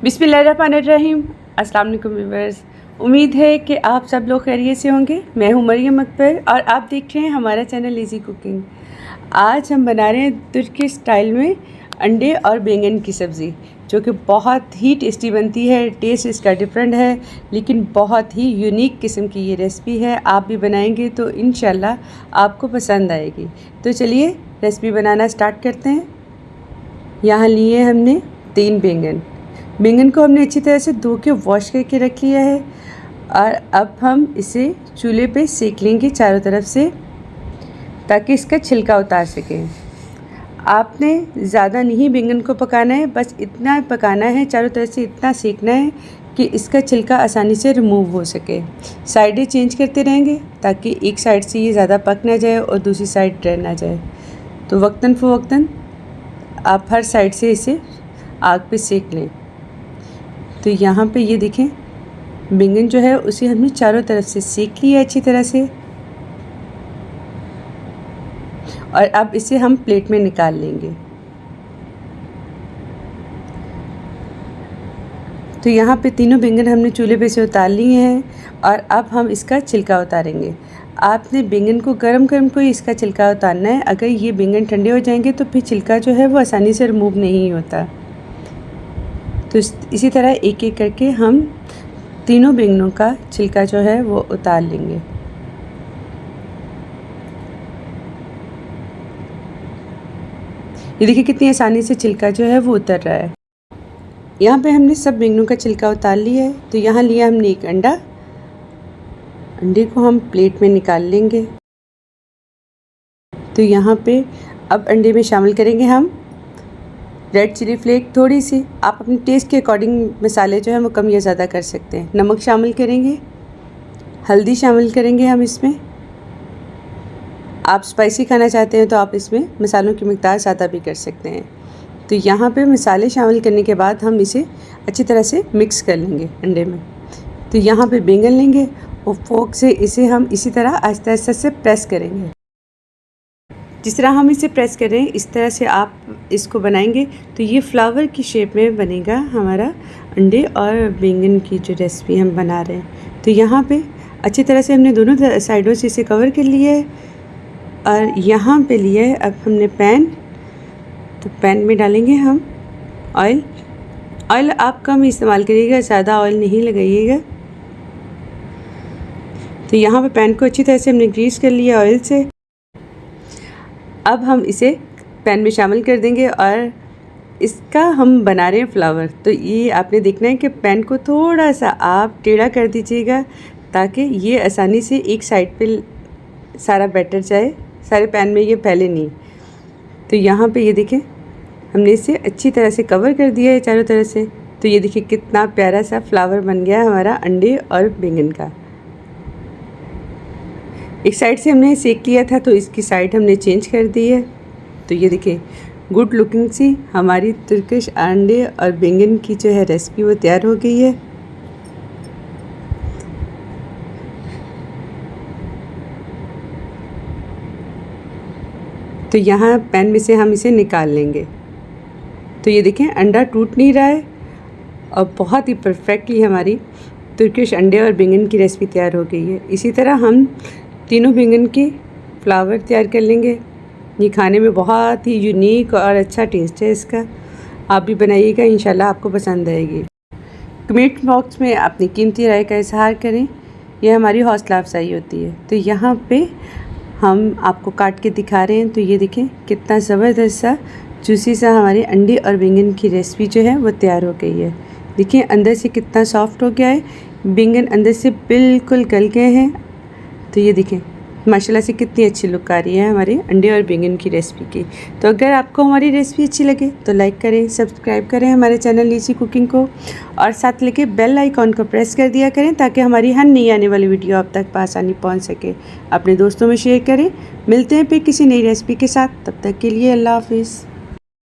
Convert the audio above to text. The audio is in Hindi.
बिस्मिल्लाहिर्रहमानिर्रहीम। अस्सलाम वालेकुम व्यूअर्स, उम्मीद है कि आप सब लोग खैरियत से होंगे। मैं हूं मरियम अकबर और आप देख रहे हैं हमारा चैनल इजी कुकिंग। आज हम बना रहे हैं तुर्की स्टाइल में अंडे और बैंगन की सब्ज़ी, जो कि बहुत ही टेस्टी बनती है। टेस्ट इसका डिफरेंट है, लेकिन बहुत ही यूनिक किस्म की ये रेसिपी है। आप भी बनाएंगे तो इंशाल्लाह आपको पसंद आएगी। तो चलिए रेसिपी बनाना स्टार्ट करते हैं। यहाँ लिए हमने 3 बैंगन को हमने अच्छी तरह से धो के वॉश करके रख लिया है और अब हम इसे चूल्हे पे सेक लेंगे चारों तरफ से, ताकि इसका छिलका उतार सकें। आपने ज़्यादा नहीं बैंगन को पकाना है, बस इतना पकाना है, चारों तरफ से इतना सेकना है कि इसका छिलका आसानी से रिमूव हो सके। साइडें चेंज करते रहेंगे ताकि एक साइड से ये ज़्यादा पक ना जाए और दूसरी साइड ड्राई ना जाए। तो वक्तन फ़वक्तन आप हर साइड से इसे आग पे सेक लें। तो यहाँ पे ये देखें, बैंगन जो है उसे हमने चारों तरफ से सेक लिया अच्छी तरह से और अब इसे हम प्लेट में निकाल लेंगे। तो यहाँ पे तीनों बैंगन हमने चूल्हे पे से उतार लिए हैं और अब हम इसका छिलका उतारेंगे। आपने बैंगन को गरम गरम को इसका छिलका उतारना है। अगर ये बैंगन ठंडे हो जाएंगे तो फिर छिलका जो है वो आसानी से रिमूव नहीं होता। तो इसी तरह एक एक करके हम तीनों बैंगनों का छिलका जो है वो उतार लेंगे। ये देखिए कितनी आसानी से छिलका जो है वो उतर रहा है। यहाँ पे हमने सब बैंगनों का छिलका उतार लिया है। तो यहाँ लिया हमने एक अंडे को हम प्लेट में निकाल लेंगे। तो यहाँ पे अब अंडे में शामिल करेंगे हम रेड चिली फ्लेक थोड़ी सी। आप अपने टेस्ट के अकॉर्डिंग मसाले जो है वो कम या ज़्यादा कर सकते हैं। नमक शामिल करेंगे, हल्दी शामिल करेंगे हम इसमें। आप स्पाइसी खाना चाहते हैं तो आप इसमें मसालों की मिक़दार ज़्यादा भी कर सकते हैं। तो यहाँ पे मसाले शामिल करने के बाद हम इसे अच्छी तरह से मिक्स कर लेंगे अंडे में। तो यहाँ पे बैंगन लेंगे और फोक से इसे हम इसी तरह आहिस्ता आहिस्ता से प्रेस करेंगे। जिस तरह हम इसे प्रेस कर रहे हैं इस तरह से आप इसको बनाएंगे तो ये फ्लावर की शेप में बनेगा हमारा अंडे और बैंगन की जो रेसिपी हम बना रहे हैं। तो यहाँ पे अच्छी तरह से हमने दोनों साइडों से इसे कवर कर लिया है और यहाँ पे लिया है अब हमने पैन। तो पैन में डालेंगे हम ऑयल आप कम इस्तेमाल करिएगा, ज़्यादा ऑयल नहीं लगाइएगा। तो यहाँ पे पैन को अच्छी तरह से हमने ग्रीस कर लिया ऑयल से। अब हम इसे पैन में शामिल कर देंगे और इसका हम बना रहे हैं फ्लावर। तो ये आपने देखना है कि पैन को थोड़ा सा आप टेढ़ा कर दीजिएगा ताकि ये आसानी से एक साइड पे सारा बैटर जाए, सारे पैन में ये फैले नहीं। तो यहाँ पे ये देखें हमने इसे अच्छी तरह से कवर कर दिया है चारों तरफ से। तो ये देखिए कितना प्यारा सा फ्लावर बन गया हमारा अंडे और बैंगन का। एक साइड से हमने सेक लिया था तो इसकी साइड हमने चेंज कर दी है। तो ये देखिए गुड लुकिंग सी हमारी तुर्किश अंडे और बैंगन की जो है रेसिपी वो तैयार हो गई है। तो यहाँ पैन में से हम इसे निकाल लेंगे। तो ये देखें अंडा टूट नहीं रहा है और बहुत ही परफेक्टली हमारी तुर्किश अंडे और बैंगन की रेसिपी तैयार हो गई है। इसी तरह हम तीनों बैंगन के फ्लावर तैयार कर लेंगे। ये खाने में बहुत ही यूनिक और अच्छा टेस्ट है इसका। आप भी बनाइएगा, इंशाल्लाह आपको पसंद आएगी। कमेंट बॉक्स में अपनी कीमती राय का इजहार करें, यह हमारी हौसला अफजाई होती है। तो यहाँ पे हम आपको काट के दिखा रहे हैं। तो ये देखें कितना ज़बरदस्त सा जूसी सा हमारे अंडे और बैंगन की रेसिपी जो है वो तैयार हो गई है। देखिए अंदर से कितना सॉफ्ट हो गया है, बैंगन अंदर से बिल्कुल गल गए हैं। तो ये देखें माशाल्लाह से कितनी अच्छी लुक आ रही है हमारे अंडे और बैंगन की रेसिपी की। तो अगर आपको हमारी रेसिपी अच्छी लगे तो लाइक करें, सब्सक्राइब करें हमारे चैनल इजी कुकिंग को और साथ लेके बेल आइकॉन को प्रेस कर दिया करें ताकि हमारी हर नई आने वाली वीडियो आप तक आसानी पहुंच सके। अपने दोस्तों में शेयर करें। मिलते हैं फिर किसी नई रेसिपी के साथ, तब तक के लिए अल्लाह हाफिज़।